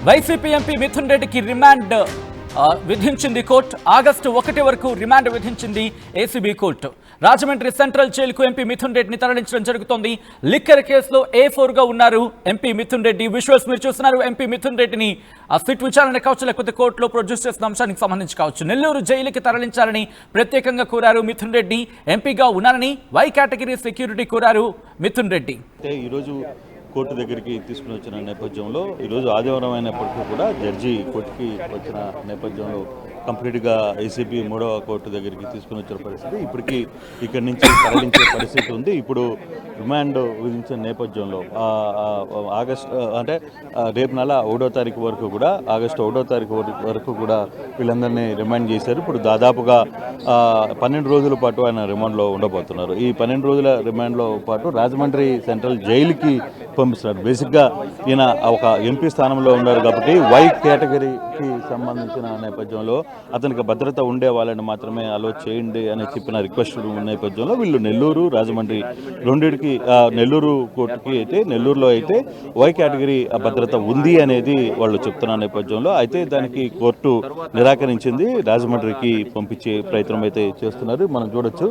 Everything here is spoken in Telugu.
వైసీపీ ఎంపీ మిథున్ రెడ్డికి రిమాండ్ విధించింది కోర్టు. ఆగస్టు 1 వరకు రిమాండ్ విధించింది ఏసీబీ కోర్టు. రాజమండ్రి సెంట్రల్ జైలుకు ఎంపీ మిథున్ రెడ్డిని తరలించడం జరుగుతోంది. లిక్కర్ కేసులో A4గా ఉన్నారు ఎంపీ మిథున్ రెడ్డి. విజువల్స్ మీరు చూస్తున్నారు. ఎంపీ మిథున్ రెడ్డిని సిట్ విచారణ కావచ్చు, లేకపోతే కోర్టులో ప్రొడ్యూస్ చేసిన అంశానికి సంబంధించి కావచ్చు, నెల్లూరు జైలుకి తరలించాలని ప్రత్యేకంగా కోరారు మిథున్ రెడ్డి. ఎంపీగా ఉన్నారని వై కేటగిరీ సెక్యూరిటీ కోరారు మిథున్ రెడ్డి. కోర్టు దగ్గరికి తీసుకుని వచ్చిన నేపథ్యంలో ఈరోజు ఆదివారం అయినప్పటికీ కూడా జడ్జి కోర్టుకి వచ్చిన నేపథ్యంలో కంప్లీట్గా ఏసీబీ 3వ కోర్టు దగ్గరికి తీసుకుని వచ్చిన పరిస్థితి. ఇప్పటికీ ఇక్కడి నుంచి తరలించే పరిస్థితి ఉంది. ఇప్పుడు రిమాండ్ విధించిన నేపథ్యంలో రేపు నెల 1వ తారీఖు వరకు కూడా ఆగస్టు 1వ తారీఖు వరకు కూడా వీళ్ళందరినీ రిమాండ్ చేశారు. ఇప్పుడు దాదాపుగా 12 రోజుల పాటు ఆయన రిమాండ్లో ఉండబోతున్నారు. ఈ 12 రోజుల రిమాండ్లో పాటు రాజమండ్రి సెంట్రల్ జైలుకి పంపిస్తున్నారు. బేసిక్గా ఈయన ఒక ఎంపీ స్థానంలో ఉన్నారు కాబట్టి వై కేటగిరీకి సంబంధించిన నేపథ్యంలో అతనికి భద్రత ఉండే వాళ్ళని మాత్రమే అలో చేయండి అని చెప్పిన రిక్వెస్ట్ నేపథ్యంలో వీళ్ళు నెల్లూరు, రాజమండ్రి రెండింటికి నెల్లూరు కోర్టుకి అయితే నెల్లూరులో అయితే వై కేటగిరీ భద్రత ఉంది అనేది వాళ్ళు చెప్తున్న నేపథ్యంలో అయితే దానికి కోర్టు నిరాకరించింది. రాజమండ్రికి పంపించే ప్రయత్నం అయితే చేస్తున్నారు. మనం చూడొచ్చు.